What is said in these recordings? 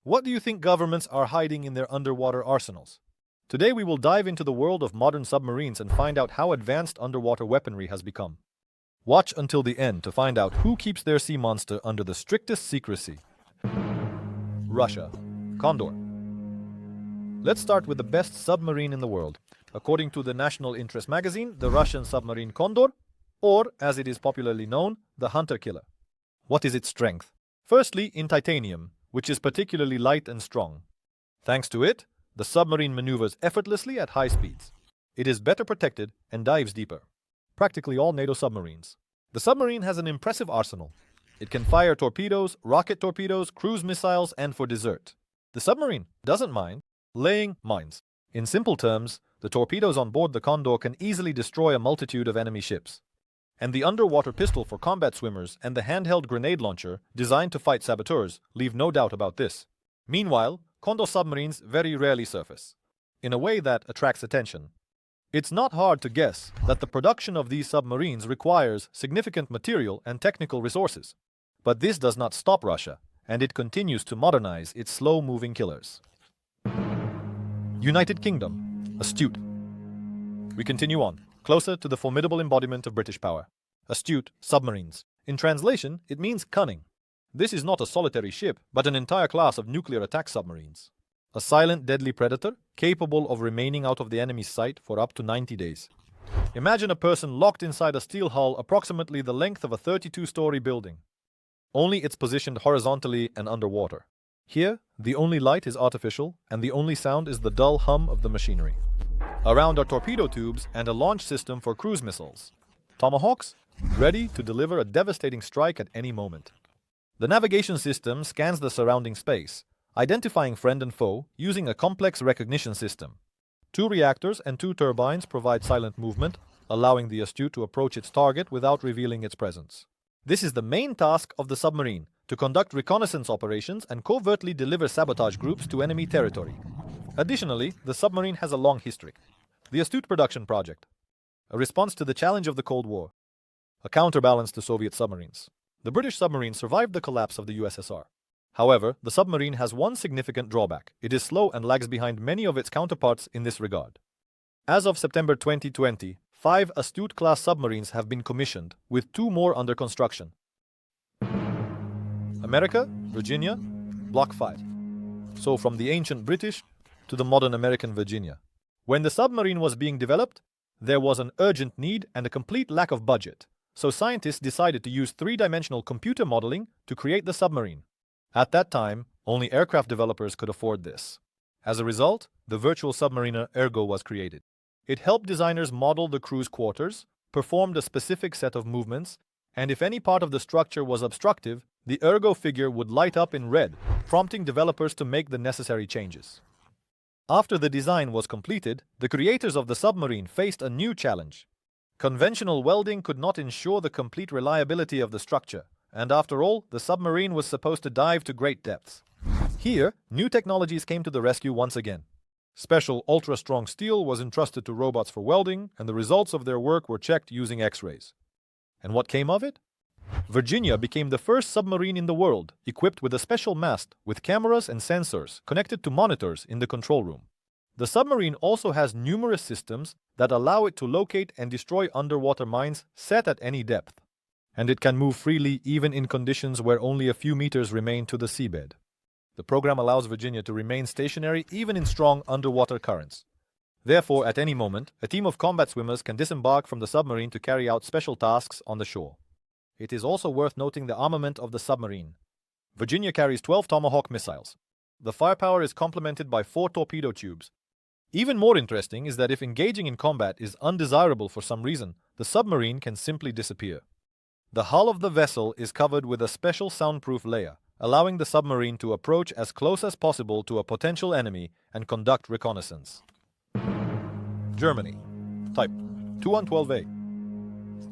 What do you think governments are hiding in their underwater arsenals? Today we will dive into the world of modern submarines and find out how advanced underwater weaponry has become. Watch until the end to find out who keeps their sea monster under the strictest secrecy. Russia. Condor. Let's start with the best submarine in the world. According to the National Interest magazine, the Russian submarine Condor, or as it is popularly known, the Hunter Killer. What is its strength? Firstly, in titanium, which is particularly light and strong. Thanks to it, the submarine maneuvers effortlessly at high speeds. It is better protected and dives deeper. Practically all NATO submarines. The submarine has an impressive arsenal. It can fire torpedoes, rocket torpedoes, cruise missiles, and for dessert. The submarine doesn't mind laying mines. In simple terms, the torpedoes on board the Condor can easily destroy a multitude of enemy ships. And the underwater pistol for combat swimmers and the handheld grenade launcher, designed to fight saboteurs, leave no doubt about this. Meanwhile, Condor submarines very rarely surface, in a way that attracts attention. It's not hard to guess that the production of these submarines requires significant material and technical resources. But this does not stop Russia, and it continues to modernize its slow-moving killers. United Kingdom. Astute. We continue on, closer to the formidable embodiment of British power. Astute submarines. In translation, it means cunning. This is not a solitary ship, but an entire class of nuclear attack submarines. A silent, deadly predator, capable of remaining out of the enemy's sight for up to 90 days. Imagine a person locked inside a steel hull approximately the length of a 32-story building. Only it's positioned horizontally and underwater. Here, the only light is artificial, and the only sound is the dull hum of the machinery. Around are torpedo tubes and a launch system for cruise missiles. Tomahawks, ready to deliver a devastating strike at any moment. The navigation system scans the surrounding space, identifying friend and foe using a complex recognition system. 2 reactors and 2 turbines provide silent movement, allowing the Astute to approach its target without revealing its presence. This is the main task of the submarine, to conduct reconnaissance operations and covertly deliver sabotage groups to enemy territory. Additionally, the submarine has a long history. The Astute production project, a response to the challenge of the Cold War, a counterbalance to Soviet submarines. The British submarine survived the collapse of the USSR. However, the submarine has one significant drawback. It is slow and lags behind many of its counterparts in this regard. As of September 2020, 5 Astute-class submarines have been commissioned, with 2 more under construction. America, Virginia, Block 5. So from the ancient British to the modern American Virginia. When the submarine was being developed, there was an urgent need and a complete lack of budget. So scientists decided to use 3-dimensional computer modeling to create the submarine. At that time, only aircraft developers could afford this. As a result, the virtual submariner Ergo was created. It helped designers model the crew's quarters, performed a specific set of movements, and if any part of the structure was obstructive, the Ergo figure would light up in red, prompting developers to make the necessary changes. After the design was completed, the creators of the submarine faced a new challenge. Conventional welding could not ensure the complete reliability of the structure, and after all, the submarine was supposed to dive to great depths. Here, new technologies came to the rescue once again. Special ultra-strong steel was entrusted to robots for welding, and the results of their work were checked using X-rays. And what came of it? Virginia became the first submarine in the world equipped with a special mast with cameras and sensors connected to monitors in the control room. The submarine also has numerous systems that allow it to locate and destroy underwater mines set at any depth. And it can move freely even in conditions where only a few meters remain to the seabed. The program allows Virginia to remain stationary even in strong underwater currents. Therefore, at any moment, a team of combat swimmers can disembark from the submarine to carry out special tasks on the shore. It is also worth noting the armament of the submarine. Virginia carries 12 Tomahawk missiles. The firepower is complemented by 4 torpedo tubes. Even more interesting is that if engaging in combat is undesirable for some reason, the submarine can simply disappear. The hull of the vessel is covered with a special soundproof layer, allowing the submarine to approach as close as possible to a potential enemy and conduct reconnaissance. Germany. Type 212A.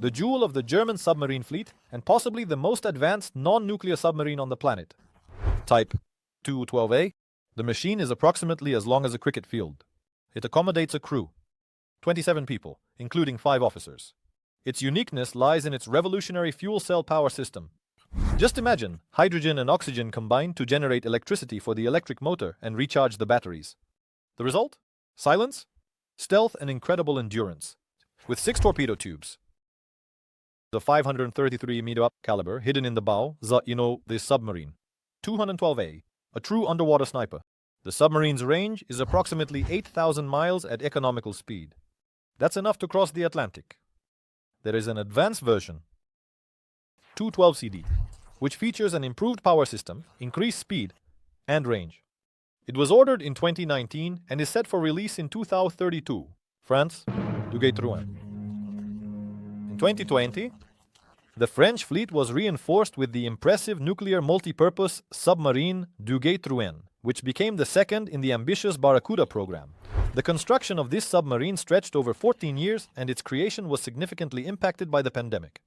The jewel of the German submarine fleet and possibly the most advanced non-nuclear submarine on the planet. Type 212A. The machine is approximately as long as a cricket field. It accommodates a crew, 27 people, including 5 officers. Its uniqueness lies in its revolutionary fuel cell power system. Just imagine, hydrogen and oxygen combine to generate electricity for the electric motor and recharge the batteries. The result? Silence, stealth, and incredible endurance. With 6 torpedo tubes. The 533mm caliber hidden in the bow, the submarine. 212A, a true underwater sniper. The submarine's range is approximately 8,000 miles at economical speed. That's enough to cross the Atlantic. There is an advanced version, 212CD, which features an improved power system, increased speed, and range. It was ordered in 2019 and is set for release in 2032, France, Dugruen. In 2020, the French fleet was reinforced with the impressive nuclear multi-purpose submarine Dugruen, which became the second in the ambitious Barracuda program. The construction of this submarine stretched over 14 years, and its creation was significantly impacted by the pandemic.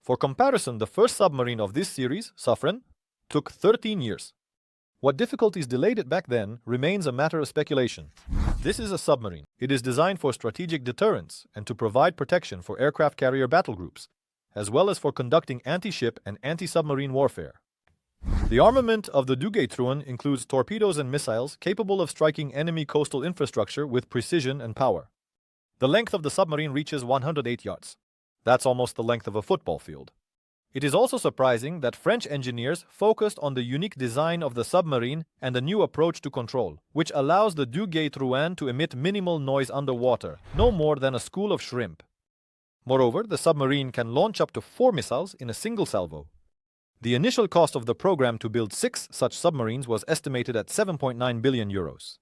For comparison, the first submarine of this series, Submarine, took 13 years. What difficulties delayed it back then remains a matter of speculation. This is a submarine. It is designed for strategic deterrence and to provide protection for aircraft carrier battle groups, as well as for conducting anti-ship and anti-submarine warfare. The armament of the Dugruen includes torpedoes and missiles capable of striking enemy coastal infrastructure with precision and power. The length of the submarine reaches 108 yards. That's almost the length of a football field. It is also surprising that French engineers focused on the unique design of the submarine and a new approach to control, which allows the Dugruen to emit minimal noise underwater, no more than a school of shrimp. Moreover, the submarine can launch up to 4 missiles in a single salvo. The initial cost of the program to build 6 such submarines was estimated at 7.9 billion euros.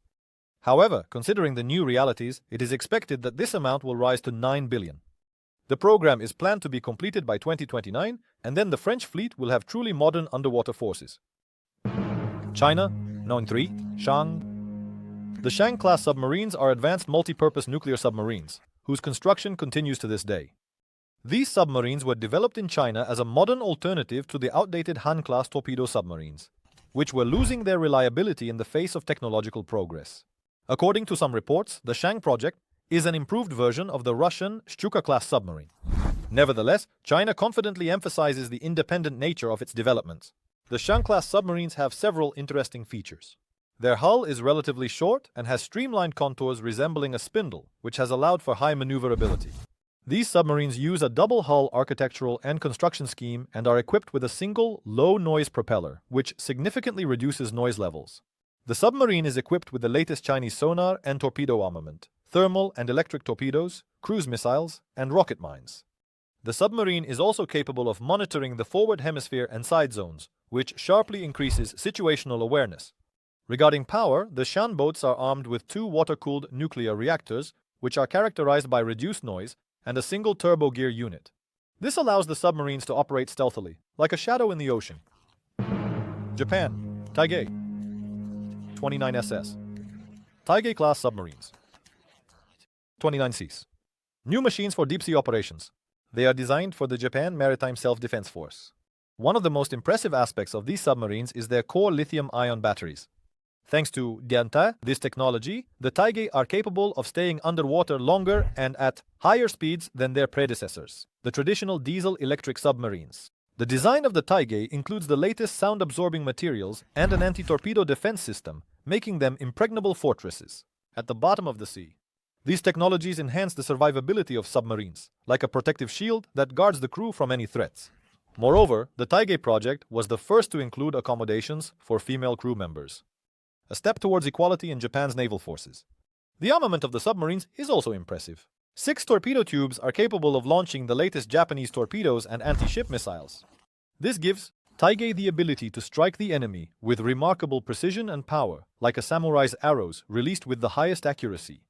However, considering the new realities, it is expected that this amount will rise to 9 billion. The program is planned to be completed by 2029, and then the French fleet will have truly modern underwater forces. China, known 3, Shang. The Shang-class submarines are advanced multi-purpose nuclear submarines, whose construction continues to this day. These submarines were developed in China as a modern alternative to the outdated Han-class torpedo submarines, which were losing their reliability in the face of technological progress. According to some reports, the Shang project is an improved version of the Russian Stuka-class submarine. Nevertheless, China confidently emphasizes the independent nature of its developments. The Shang-class submarines have several interesting features. Their hull is relatively short and has streamlined contours resembling a spindle, which has allowed for high maneuverability. These submarines use a double-hull architectural and construction scheme and are equipped with a single, low-noise propeller, which significantly reduces noise levels. The submarine is equipped with the latest Chinese sonar and torpedo armament, thermal and electric torpedoes, cruise missiles, and rocket mines. The submarine is also capable of monitoring the forward hemisphere and side zones, which sharply increases situational awareness. Regarding power, the Shan boats are armed with 2 water-cooled nuclear reactors, which are characterized by reduced noise, and a single turbo gear unit. This allows the submarines to operate stealthily, like a shadow in the ocean. Japan, Taig, 29SS. Taig-class submarines. 29Cs. New machines for deep-sea operations. They are designed for the Japan Maritime Self-Defense Force. One of the most impressive aspects of these submarines is their core lithium-ion batteries. Thanks to this technology, the Taig are capable of staying underwater longer and at higher speeds than their predecessors, the traditional diesel-electric submarines. The design of the Taig includes the latest sound-absorbing materials and an anti-torpedo defense system, making them impregnable fortresses at the bottom of the sea. These technologies enhance the survivability of submarines, like a protective shield that guards the crew from any threats. Moreover, the Taig project was the first to include accommodations for female crew members, a step towards equality in Japan's naval forces. The armament of the submarines is also impressive. 6 torpedo tubes are capable of launching the latest Japanese torpedoes and anti-ship missiles. This gives Taig the ability to strike the enemy with remarkable precision and power, like a samurai's arrows released with the highest accuracy.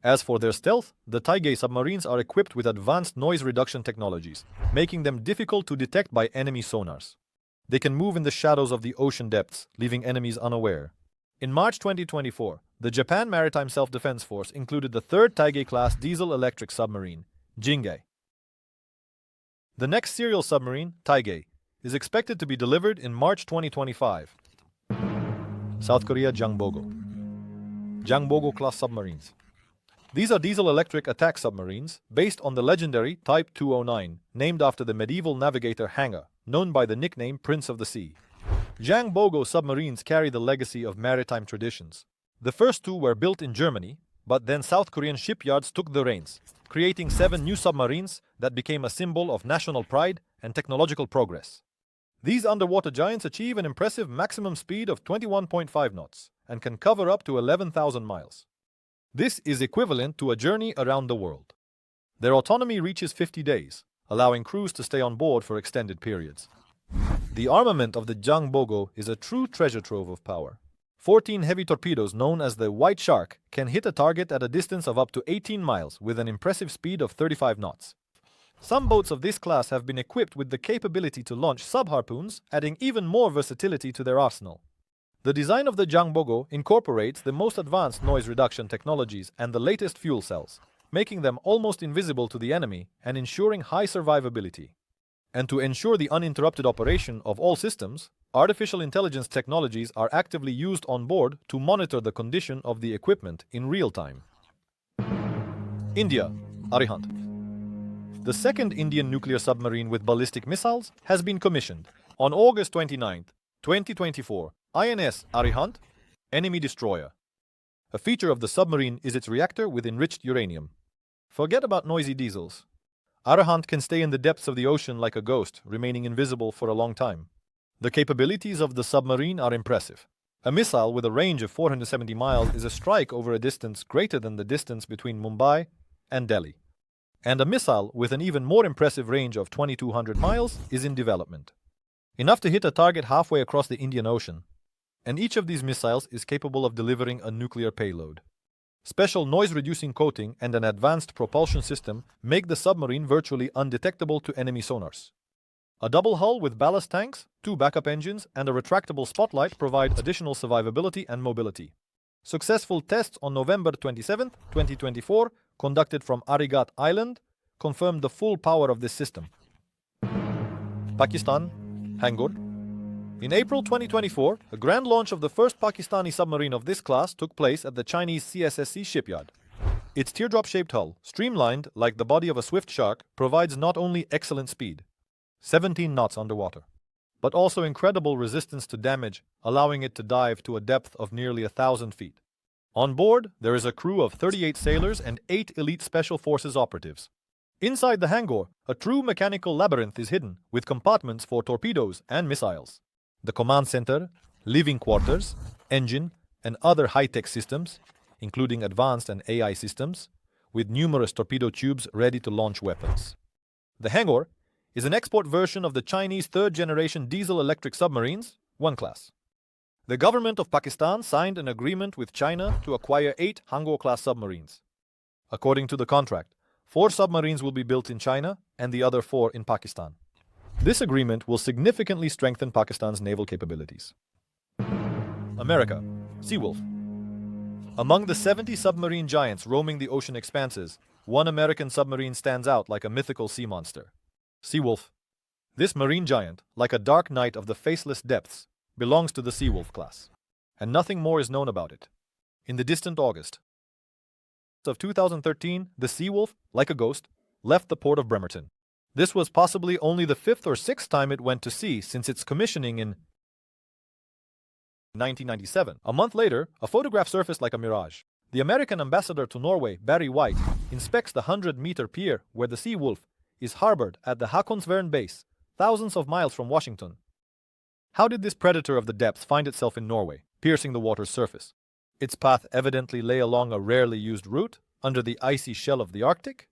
As for their stealth, the Taig submarines are equipped with advanced noise reduction technologies, making them difficult to detect by enemy sonars. They can move in the shadows of the ocean depths, leaving enemies unaware. In March 2024, the Japan Maritime Self-Defense Force included the 3rd Taig-class diesel-electric submarine, Jang. The next serial submarine, Taig, is expected to be delivered in March 2025. South Korea Jang Bogo. Jang Bogo-class submarines. These are diesel-electric attack submarines based on the legendary Type 209, named after the medieval navigator Hangar, known by the nickname Prince of the Sea. Jang Bogo submarines carry the legacy of maritime traditions. The first two were built in Germany, but then South Korean shipyards took the reins, creating 7 new submarines that became a symbol of national pride and technological progress. These underwater giants achieve an impressive maximum speed of 21.5 knots and can cover up to 11,000 miles. This is equivalent to a journey around the world. Their autonomy reaches 50 days, allowing crews to stay on board for extended periods. The armament of the Jang Bogo is a true treasure trove of power. 14 heavy torpedoes known as the White Shark can hit a target at a distance of up to 18 miles with an impressive speed of 35 knots. Some boats of this class have been equipped with the capability to launch sub-harpoons, adding even more versatility to their arsenal. The design of the Jang Bogo incorporates the most advanced noise reduction technologies and the latest fuel cells, making them almost invisible to the enemy and ensuring high survivability. And to ensure the uninterrupted operation of all systems, artificial intelligence technologies are actively used on board to monitor the condition of the equipment in real time. India, Arhant. The second Indian nuclear submarine with ballistic missiles has been commissioned. On August 29, 2024, INS Arhant, enemy destroyer. A feature of the submarine is its reactor with enriched uranium. Forget about noisy diesels. Arhant can stay in the depths of the ocean like a ghost, remaining invisible for a long time. The capabilities of the submarine are impressive. A missile with a range of 470 miles is a strike over a distance greater than the distance between Mumbai and Delhi. And a missile with an even more impressive range of 2,200 miles is in development. Enough to hit a target halfway across the Indian Ocean. And each of these missiles is capable of delivering a nuclear payload. Special noise-reducing coating and an advanced propulsion system make the submarine virtually undetectable to enemy sonars. A double hull with ballast tanks, 2 backup engines, and a retractable spotlight provide additional survivability and mobility. Successful tests on November 27, 2024, conducted from Arigat Island, confirmed the full power of this system. Pakistan, Hangar. In April 2024, a grand launch of the first Pakistani submarine of this class took place at the Chinese CSSC shipyard. Its teardrop-shaped hull, streamlined like the body of a swift shark, provides not only excellent speed, 17 knots underwater, but also incredible resistance to damage, allowing it to dive to a depth of nearly 1,000 feet. On board, there is a crew of 38 sailors and 8 elite Special Forces operatives. Inside the hangar, a true mechanical labyrinth is hidden, with compartments for torpedoes and missiles. The command center, living quarters, engine, and other high-tech systems, including advanced and AI systems, with numerous torpedo tubes ready to launch weapons. The Hangar is an export version of the Chinese third-generation diesel-electric submarines, 1 class. The government of Pakistan signed an agreement with China to acquire 8 Hangar-class submarines. According to the contract, 4 submarines will be built in China and the other 4 in Pakistan. This agreement will significantly strengthen Pakistan's naval capabilities. America, Seawolf. Among the 70 submarine giants roaming the ocean expanses, one American submarine stands out like a mythical sea monster. Seawolf. This marine giant, like a dark knight of the faceless depths, belongs to the Seawolf class, and nothing more is known about it. In the distant August of 2013, the Seawolf, like a ghost, left the port of Bremerton. This was possibly only the 5th or 6th time it went to sea since its commissioning in 1997. A month later, a photograph surfaced like a mirage. The American ambassador to Norway, Barry White, inspects the 100-meter pier where the Seawolf is harbored at the Håkonsvern base, thousands of miles from Washington. How did this predator of the depths find itself in Norway, piercing the water's surface? Its path evidently lay along a rarely used route, under the icy shell of the Arctic.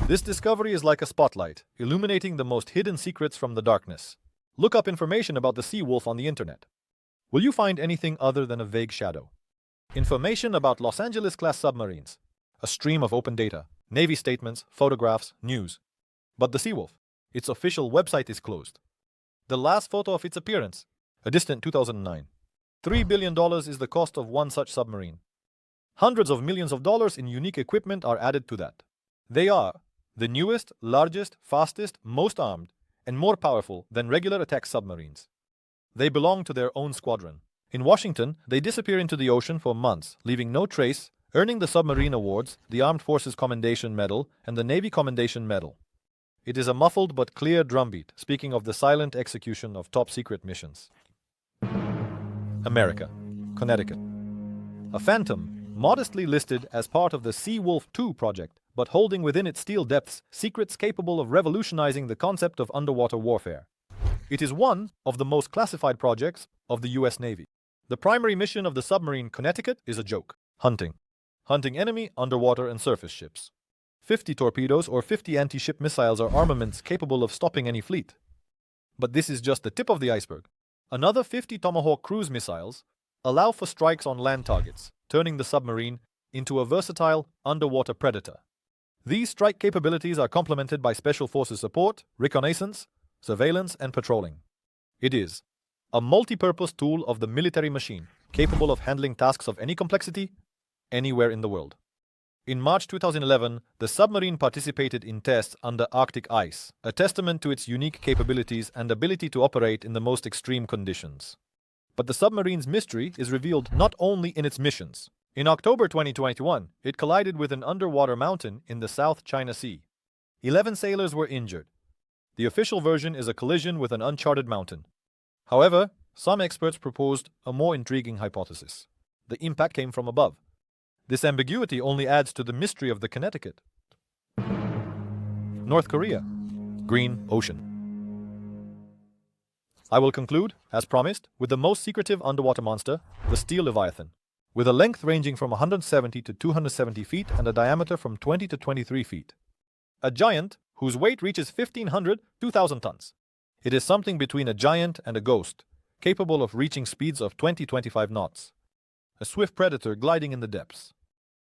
This discovery is like a spotlight, illuminating the most hidden secrets from the darkness. Look up information about the Seawolf on the internet. Will you find anything other than a vague shadow? Information about Los Angeles-class submarines. A stream of open data, Navy statements, photographs, news. But the Seawolf, its official website is closed. The last photo of its appearance, a distant 2009. $3 billion is the cost of one such submarine. Hundreds of millions of dollars in unique equipment are added to that. They are the newest, largest, fastest, most armed, and more powerful than regular attack submarines. They belong to their own squadron. In Washington, they disappear into the ocean for months, leaving no trace, earning the Submarine Awards, the Armed Forces Commendation Medal, and the Navy Commendation Medal. It is a muffled but clear drumbeat, speaking of the silent execution of top-secret missions. America, Connecticut. A Phantom, modestly listed as part of the Seawolf 2 project, but holding within its steel depths secrets capable of revolutionizing the concept of underwater warfare. It is one of the most classified projects of the US Navy. The primary mission of the submarine Connecticut is a joke: hunting. Hunting enemy underwater and surface ships. 50 torpedoes or 50 anti-ship missiles are armaments capable of stopping any fleet. But this is just the tip of the iceberg. Another 50 Tomahawk cruise missiles allow for strikes on land targets, turning the submarine into a versatile underwater predator. These strike capabilities are complemented by Special Forces support, reconnaissance, surveillance, and patrolling. It is a multi-purpose tool of the military machine, capable of handling tasks of any complexity, anywhere in the world. In March 2011, the submarine participated in tests under Arctic ice, a testament to its unique capabilities and ability to operate in the most extreme conditions. But the submarine's mystery is revealed not only in its missions. In October 2021, it collided with an underwater mountain in the South China Sea. 11 sailors were injured. The official version is a collision with an uncharted mountain. However, some experts proposed a more intriguing hypothesis. The impact came from above. This ambiguity only adds to the mystery of the Connecticut. North Korea. Green Ocean. I will conclude, as promised, with the most secretive underwater monster, the Steel Leviathan, with a length ranging from 170 to 270 feet and a diameter from 20 to 23 feet. A giant whose weight reaches 2,000 tons. It is something between a giant and a ghost, capable of reaching speeds of 20-25 knots. A swift predator gliding in the depths.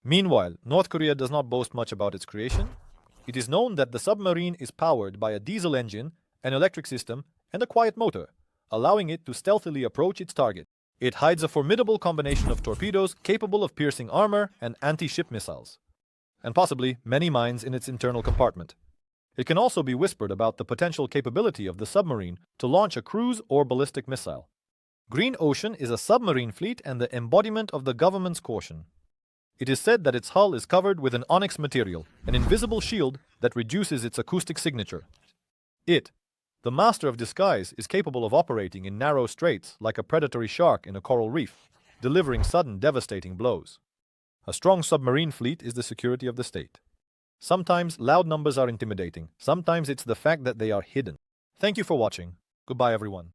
Meanwhile, North Korea does not boast much about its creation. It is known that the submarine is powered by a diesel engine, an electric system, and a quiet motor, allowing it to stealthily approach its target. It hides a formidable combination of torpedoes capable of piercing armor and anti-ship missiles, and possibly many mines in its internal compartment. It can also be whispered about the potential capability of the submarine to launch a cruise or ballistic missile. Green Ocean is a submarine fleet and the embodiment of the government's caution. It is said that its hull is covered with an onyx material, an invisible shield that reduces its acoustic signature. It, the master of disguise, is capable of operating in narrow straits like a predatory shark in a coral reef, delivering sudden devastating blows. A strong submarine fleet is the security of the state. Sometimes loud numbers are intimidating, sometimes it's the fact that they are hidden. Thank you for watching. Goodbye everyone.